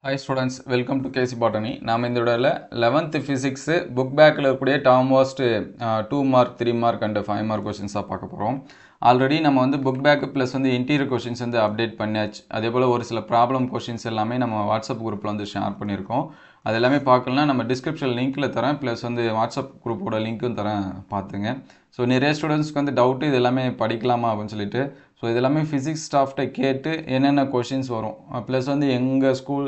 Hi students, welcome to KC Botany. நாம் இந்த வீடியோல 11th physics book backல இருக்கக்கூடிய term most 2 mark 3 mark and 5 mark questions பார்க்க போறோம். ஆல்ரெடி நம்ம வந்து book back plus வந்து interior questions வந்து அப்டேட் பண்ணியாச்சு. அதேபோல ஒரு சில problem questions எல்லாமே நம்ம வாட்ஸ்அப் குரூப்ல வந்து ஷேர் பண்ணியிருக்கோம். அது எல்லாமே பார்க்கலனா நம்ம டிஸ்கிரிப்ஷன் லிங்க்ல தரேன் ப்ளஸ் வந்து வாட்ஸ்அப் குரூப்போட லிங்க்கும் தரேன் பார்த்துங்க. ஸோ நிறைய ஸ்டூடெண்ட்ஸ்க்கு வந்து டவுட்டு இது எல்லாமே படிக்கலாமா அப்படின்னு சொல்லிட்டு ஸோ இது எல்லாமே ஃபிசிக்ஸ் ஸ்டாஃப்ட்டை கேட்டு என்னென்ன கொஷின்ஸ் வரும் ப்ளஸ் வந்து எங்கள் ஸ்கூல்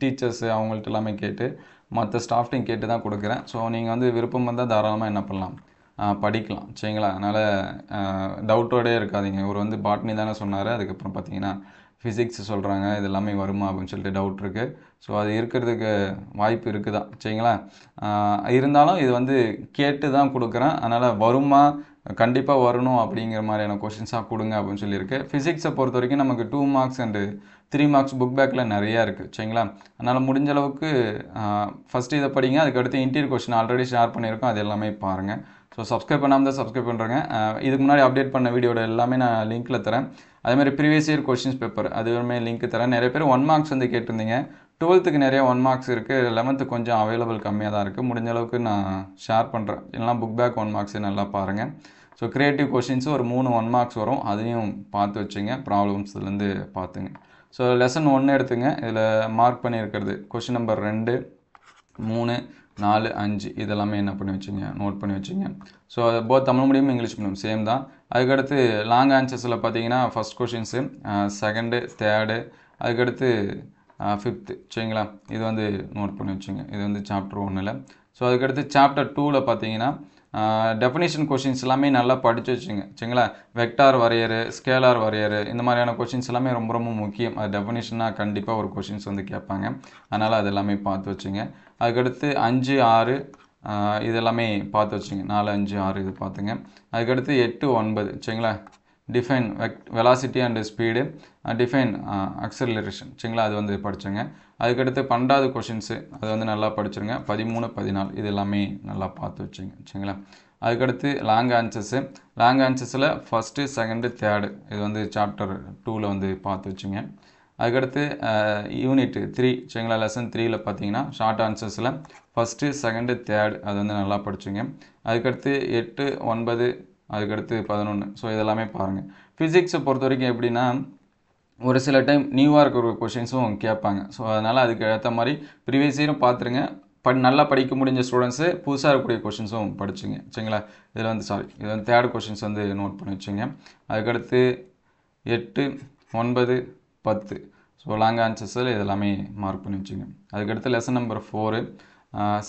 டீச்சர்ஸு அவங்கள்ட்ட எல்லாமே கேட்டு மற்ற ஸ்டாஃப்ட்டையும் கேட்டு தான் கொடுக்குறேன். ஸோ நீங்கள் வந்து விருப்பம் வந்தால் தாராளமாக என்ன பண்ணலாம் படிக்கலாம் சரிங்களா. அதனால் டவுட்டோடே இருக்காதிங்க. இவர் வந்து பாட்னி தானே சொன்னார், அதுக்கப்புறம் பார்த்தீங்கன்னா ஃபிசிக்ஸ் சொல்கிறாங்க இது எல்லாமே வருமா அப்படின்னு சொல்லிட்டு டவுட் இருக்குது. ஸோ அது இருக்கிறதுக்கு வாய்ப்பு இருக்குது தான் சரிங்களா. இருந்தாலும் இது வந்து கேட்டு தான் கொடுக்குறேன். அதனால் வருமா கண்டிப்பாக வரணும் அப்படிங்கிற மாதிரியான கொஷின்ஸாக கொடுங்க அப்படின்னு சொல்லியிருக்கு. ஃபிசிக்ஸை பொறுத்த வரைக்கும் நமக்கு 2 மார்க்ஸ் அண்டு 3 மார்க்ஸ் புக் பேக்கில் நிறையா இருக்குது சரிங்களா. அதனால் முடிஞ்ச அளவுக்கு ஃபஸ்ட்டு இதை படிங்க, அதுக்கடுத்து இன்டீரியர் கொஷின் ஆல்ரெடி ஷேர் பண்ணியிருக்கோம், அது எல்லாமே பாருங்கள். ஸோ சப்ஸ்கிரைப் பண்ணாமல் தான் சப்ஸ்கிரைப் பண்ணுறேங்க. இதுக்கு முன்னாடி அப்டேட் பண்ண வீடியோட எல்லாமே நான் லிங்க்கில் தரேன். அதேமாதிரி ப்ரீவியஸ் இயர் கொஷின்ஸ் பேப்பர் அதுவுமே லிங்க் தரேன். நிறைய பேர் 1 மார்க்ஸ் வந்து கேட்டிருந்தீங்க. 12th நிறைய 1 மார்க்ஸ் இருக்குது, 11th கொஞ்சம் அவைலபிள் கம்மியாக தான் இருக்குது. முடிஞ்ச அளவுக்கு நான் ஷேர் பண்ணுறேன். இல்லைனா புக் பேக் 1 மார்க்ஸே நல்லா பாருங்கள். ஸோ க்ரியேட்டிவ் கொஷின்ஸும் ஒரு 3 1 மார்க்ஸ் வரும், அதையும் பார்த்து வச்சுங்க. ப்ராப்ளம்ஸ்லேருந்து பார்த்துங்க. ஸோ லெசன் 1 எடுத்துங்க. இதில் மார்க் பண்ணியிருக்கிறது கொஷின் நம்பர் 2 3 4 5 இதெல்லாமே என்ன பண்ணி வச்சுங்க, நோட் பண்ணி வச்சுங்க. So both Tamil medium English medium same தான். அதுக்கடுத்து லாங் ஆன்சர்ஸில் பார்த்தீங்கன்னா ஃபஸ்ட் கொஷின்ஸு, செகண்டு, தேர்டு, அதுக்கடுத்து 5th சரிங்களா. இது வந்து நோட் பண்ணி வச்சுங்க. இது வந்து சாப்டர் 1ல். ஸோ அதுக்கடுத்து சாப்டர் 2ல் பார்த்தீங்கன்னா டெஃபினிஷன் கொஷின்ஸ் எல்லாமே நல்லா படித்து வச்சுங்க சரிங்களா. வெக்டார் வரையறு, ஸ்கேலார் வரையறு, இந்த மாதிரியான கொஷின்ஸ் எல்லாமே ரொம்ப ரொம்ப முக்கியம். அது டெஃபினிஷனாக கண்டிப்பாக ஒரு கொஷின்ஸ் வந்து கேட்பாங்க. அதனால் அது எல்லாமே பார்த்து வச்சுங்க. அதுக்கடுத்து 5 6 இது எல்லாமே பார்த்து வச்சுங்க. 4 5 6 இது பார்த்துங்க. அதுக்கடுத்து 8 9 சரிங்களா. Define velocity and speed, define acceleration சரிங்களா, அது வந்து படிச்சுங்க. அதுக்கடுத்து 12வது கொஷின்ஸு அது வந்து நல்லா படிச்சுருங்க. 13 14 இது எல்லாமே நல்லா பார்த்து வச்சுங்க சரிங்களா. அதுக்கடுத்து லாங் ஆன்சர்ஸில் ஃபஸ்ட்டு, செகண்டு, தேர்டு இது வந்து சாப்டர் 2ல் வந்து பார்த்து வச்சுங்க. அதுக்கடுத்து யூனிட் 3 சரிங்களா. லெசன் 3ல் பார்த்தீங்கன்னா ஷார்ட் ஆன்சர்ஸில் ஃபஸ்ட்டு, செகண்டு, தேர்டு அது வந்து நல்லா படிச்சுங்க. அதுக்கடுத்து 8 9 அதுக்கடுத்து 11 ஸோ இதெல்லாமே பாருங்கள். ஃபிசிக்ஸை பொறுத்த வரைக்கும் எப்படின்னா ஒரு சில டைம் நியூவாக இருக்கிற கொஷின்ஸும் கேட்பாங்க. ஸோ அதனால் அதுக்கு ஏற்ற மாதிரி ப்ரீவியஸ் இயரும் பார்த்துருங்க. நல்லா படிக்க முடிஞ்ச ஸ்டூடெண்ட்ஸு புதுசாக இருக்கக்கூடிய கொஷின்ஸும் படிச்சுங்க சரிங்களா. இதில் வந்து இது வந்து தேர்ட் கொஷின்ஸ் வந்து நோட் பண்ணி வச்சுங்க. அதுக்கடுத்து 8 9 10 ஸோ லாங் ஆன்சர்ஸில் இதெல்லாமே மார்க் பண்ணி வச்சுங்க. அதுக்கடுத்து லெசன் நம்பர் 4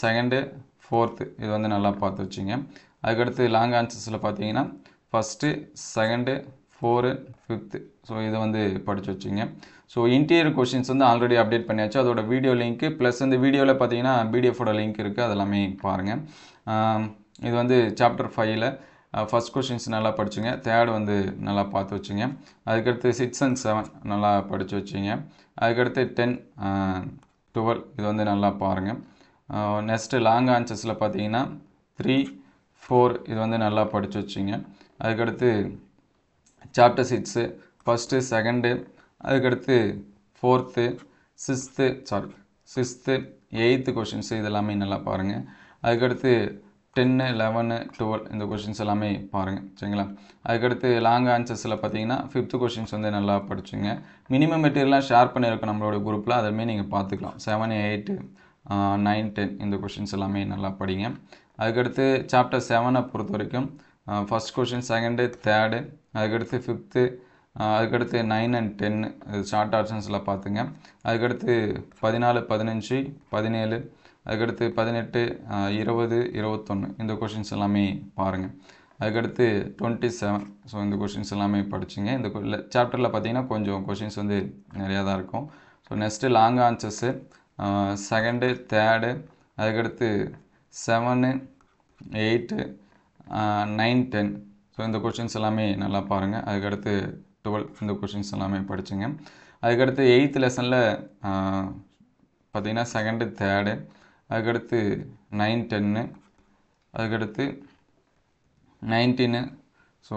செகண்டு 4th இது வந்து நல்லா பார்த்து வச்சுங்க. அதுக்கடுத்து லாங் ஆன்சர்ஸில் பார்த்தீங்கன்னா ஃபஸ்ட்டு, செகண்டு, 4 5th ஸோ இதை வந்து படித்து வச்சுங்க. ஸோ இன்டீரியர் கொஷின்ஸ் வந்து ஆல்ரெடி அப்டேட் பண்ணியாச்சு, அதோட வீடியோ லிங்க்கு ப்ளஸ் இந்த வீடியோவில் பார்த்தீங்கன்னா பிடிஎஃபோட லிங்க் இருக்குது, அதெல்லாமே பாருங்கள். இது வந்து சாப்டர் 5ல் ஃபஸ்ட் கொஷின்ஸ் நல்லா படிச்சுங்க. தேர்டு வந்து நல்லா பார்த்து வச்சுங்க. அதுக்கடுத்து 6 and 7 நல்லா படித்து வச்சுங்க. அதுக்கடுத்து 10 12 இது வந்து நல்லா பாருங்கள். நெக்ஸ்ட்டு லாங் ஆன்சர்ஸில் பார்த்தீங்கன்னா 3 4 இது வந்து நல்லா படித்து வச்சுங்க. அதுக்கடுத்து சாப்டர் 6 ஃபஸ்ட்டு, செகண்டு, அதுக்கடுத்து 4th 6th 8th கொஷின்ஸு இதெல்லாமே நல்லா பாருங்கள். அதுக்கடுத்து 10 11 12 இந்த கொஷின்ஸ் எல்லாமே பாருங்கள் சரிங்களா. அதுக்கடுத்து லாங் ஆன்சர்ஸில் பார்த்தீங்கன்னா 5th கொஷின்ஸ் வந்து நல்லா படிச்சுங்க. மினிமம் மெட்டீரியல்லாம் ஷேர் பண்ணியிருக்கோம் நம்மளோட குரூப்பில், அதுவுமே நீங்கள் பார்த்துக்கலாம். 7 8 9 10 இந்த கொஷின்ஸ் எல்லாமே நல்லா படிங்க. அதுக்கடுத்து சாப்டர் 7 பொறுத்த வரைக்கும் ஃபஸ்ட் கொஷின், செகண்டு, தேர்டு, அதுக்கடுத்து 5th, அதுக்கடுத்து 9 and 10 இது ஷார்ட் ஆப்ஷன்ஸில் பார்த்துங்க. அதுக்கடுத்து 14 15 17 அதுக்கடுத்து 18 20 21 இந்த கொஷின்ஸ் எல்லாமே பாருங்கள். அதுக்கடுத்து 27 ஸோ இந்த கொஷின்ஸ் எல்லாமே படிச்சுங்க. இந்த சாப்டரில் பார்த்தீங்கன்னா கொஞ்சம் கொஷின்ஸ் வந்து நிறையா தான் இருக்கும். So next long answers second, third, அதுக்கடுத்து 7 8 9 10 ஸோ இந்த கொஷின்ஸ் எல்லாமே நல்லா பாருங்கள். அதுக்கடுத்து 12 இந்த கொஷின்ஸ் எல்லாமே படிச்சுங்க. அதுக்கடுத்து 8th லெசனில் பார்த்திங்கன்னா செகண்டு, தேர்டு, அதுக்கடுத்து 9 10 அதுக்கடுத்து 19 ஸோ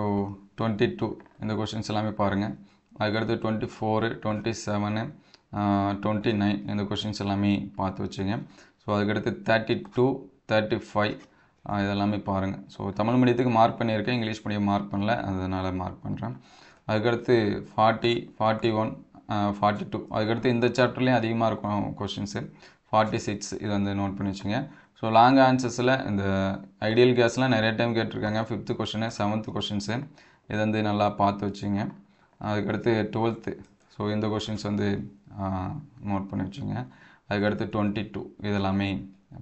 22 இந்த கொஷின்ஸ் எல்லாமே பாருங்கள். அதுக்கடுத்து 24 27 29 இந்த கொஷின்ஸ் எல்லாமே பார்த்து வச்சுங்க. ஸோ அதுக்கடுத்து 32, 35 இதெல்லாமே பாருங்கள். ஸோ தமிழ் மீடியத்துக்கு மார்க் பண்ணியிருக்கேன், இங்கிலீஷ் மீடியம் மார்க் பண்ணல, அதனால் மார்க் பண்ணுறேன். அதுக்கடுத்து 40, 41, 42 அதுக்கடுத்து இந்த சாப்டர்லேயும் அதிகமாக இருக்கும் கொஷின்ஸு. 46 இது வந்து நோட் பண்ணி வச்சுங்க. ஸோ லாங் ஆன்சர்ஸில் இந்த ஐடியல் கேஸ்லாம் நிறைய டைம் கேட்டிருக்காங்க. 5th கொஷினு, 7th கொஷின்ஸு இது வந்து நல்லா பார்த்து வச்சுங்க. அதுக்கடுத்து 12th ஸோ இந்த கொஷின்ஸ் வந்து நோட் பண்ணி வச்சுங்க. அதுக்கடுத்து 22 இதெல்லாமே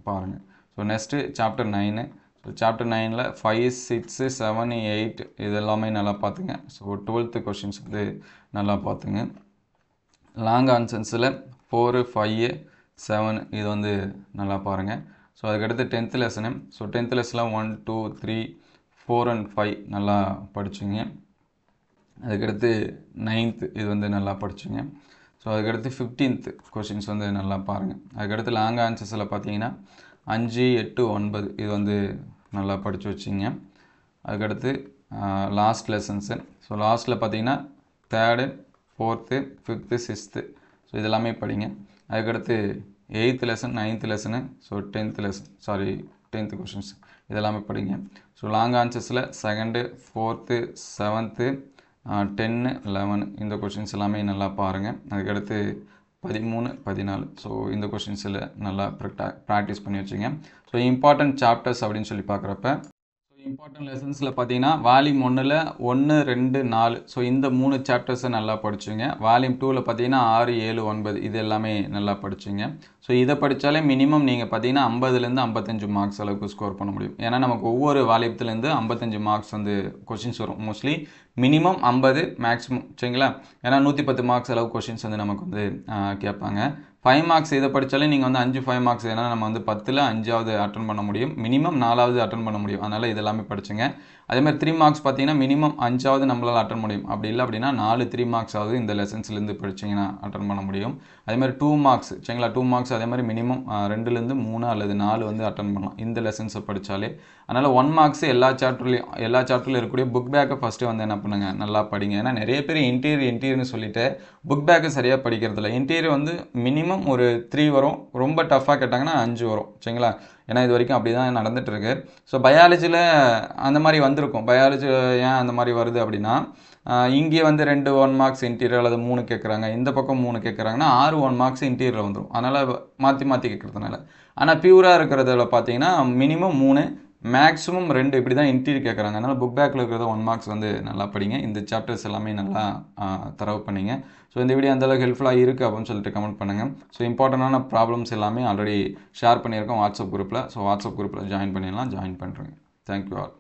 பாருங்கள். So next chapter 9. So chapter 9ல் 5, 6, 7, 8 இதெல்லாமே நல்லா பார்த்துங்க. ஸோ 12th கொஷின்ஸ் வந்து நல்லா பார்த்துங்க. லாங் ஆன்சர்ஸில் 4, 5, 7 இது வந்து நல்லா பாருங்கள். ஸோ அதுக்கடுத்து 10th லெசனு. ஸோ 10th லெசனில் 1, 2, 3, 4 and 5 நல்லா படிச்சுங்க. அதுக்கடுத்து 9th இது வந்து நல்லா படிச்சுங்க. ஸோ அதுக்கடுத்து 15th கொஷின்ஸ் வந்து நல்லா பாருங்கள். அதுக்கடுத்து லாங் ஆன்சர்ஸில் பார்த்தீங்கன்னா 5, 8, 9 இது வந்து நல்லா படித்து வச்சிங்க. அதுக்கடுத்து லாஸ்ட் லெசன்ஸு. ஸோ லாஸ்ட்டில் பார்த்தீங்கன்னா 3rd, 4th, 5th, 6th so இதெல்லாமே படிங்க. அதுக்கடுத்து 8th lesson, 9th lesson, so 10th questions இதெல்லாமே படிங்க. So long ஆன்சர்ஸில் 2nd, 4th, 7th, 10, 11 இந்த கொஷின்ஸ் எல்லாமே நல்லா பாருங்கள். அதுக்கடுத்து 13, 14 ஸோ இந்த கொஷின்ஸில் நல்லா ப்ராக்டிஸ் பண்ணி வச்சுங்க. ஸோ இம்பார்ட்டன்ட் சாப்டர்ஸ் அப்படின்னு சொல்லி பார்க்குறப்ப இம்பார்ட்டன்ட் லெசன்ஸில் பார்த்தீங்கன்னா வால்யூம் 1ல் 1, 2, 4 ஸோ இந்த 3 சாப்டர்ஸை நல்லா படிச்சுங்க. வால்யூம் 2ல் பார்த்தீங்கன்னா 6, 7, 9 இது எல்லாமே நல்லா படிச்சுங்க. ஸோ இதை படித்தாலே மினிமம் நீங்கள் பார்த்தீங்கன்னா 50லேருந்து 55 மார்க்ஸ் அளவுக்கு ஸ்கோர் பண்ண முடியும். ஏன்னா நமக்கு ஒவ்வொரு வால்யூத்துலேருந்து 55 மார்க்ஸ் வந்து கொஷின்ஸ் வரும். மோஸ்ட்லி மினிமம் 50 மேக்ஸிமம் சரிங்களா. ஏன்னா 110 மார்க்ஸ் அளவு கொஷின்ஸ் வந்து நமக்கு வந்து கேட்பாங்க. 5 மார்க்ஸ் இதை படித்தாலே நீங்கள் வந்து 5 மார்க்ஸ் ஏன்னா நம்ம வந்து 10ல் 5ஆவது அட்டன் பண்ண முடியும், மினிமம் 4ஆவது அட்டன் பண்ண முடியும். அதனால் இதெல்லாமே படிச்சுங்க. அதேமாதிரி 3 மார்க்ஸ் பார்த்தீங்கன்னா மினிமம் 5ஆவது நம்மளால் அட்டன் முடியும். அப்படி இல்லை அப்படின்னா 4 3 மார்க்ஸாவது இந்த லெசன்ஸ்லேருந்து படிச்சிங்கன்னா அட்டன் பண்ண முடியும். அதேமாதிரி 2 மார்க்ஸ் சரிங்களா. 2 மார்க்ஸ் அதே மாதிரி மினிமம் 2லேருந்து 3 அல்லது 4 வந்து அட்டன் பண்ணலாம் இந்த லெசன்ஸை படித்தாலே. அதனால் 1 மார்க்ஸ் எல்லா சாப்டர்லையும் இருக்கக்கூடிய புக் பேக்கை ஃபஸ்ட்டு வந்து என்ன பண்ணுங்க நல்லா படிங்க. ஏன்னா நிறைய பேர் இன்டீரியர்னு சொல்லிட்டு புக் பேக்கை சரியாக படிக்கிறதில்ல. இன்டீரியர் வந்து மினிமம் ஒரு 3 வரும், ரொம்ப டஃப்பாக கேட்டாங்கன்னா 5 வரும் சரிங்களா. ஏன்னா இது வரைக்கும் அப்படி தான் நடந்துகிட்ருக்கு. ஸோ பயாலஜியில் அந்த மாதிரி வந்திருக்கும். பயாலஜி ஏன் அந்த மாதிரி வருது அப்படின்னா இங்கே வந்து 2 1 மார்க்ஸ் இன்டீரியர் அல்லது 3 கேட்குறாங்க, இந்த பக்கம் 3 கேட்குறாங்கன்னா 6 1 மார்க்ஸ் இன்டீரியரில் வந்துடும். அதனால் மாற்றி கேட்குறதுனால. ஆனால் பியூராக இருக்கிறதுல பார்த்தீங்கன்னா மினிமம் 3 மேக்ஸிமம் 2 இப்படி தான் இன்டீரியர் கேட்குறாங்க. அதனால் புக் பேக்கில் இருக்கிறத 1 மார்க்ஸ் வந்து நல்லா படிங்க. இந்த சாப்டர்ஸ் எல்லாமே நல்லா தரவு பண்ணிங்க. ஸோ இந்த வீடியோ அந்தளவுக்கு ஹெல்ப்ஃபுல்லாக இருக்குது அப்படின்னு சொல்லிட்டு கமெண்ட் பண்ணுங்கள். ஸோ இம்பார்ட்டண்டான ப்ராப்ளம்ஸ் எல்லாமே ஆல்ரெடி ஷேர் பண்ணியிருக்கோம் வாட்ஸ்அப் குரூப்பில். ஸோ வாட்ஸ்அப் குரூப்பில் ஜாயின் பண்ணிடலாம், ஜாயின் பண்ணுறேங்க. Thank you all.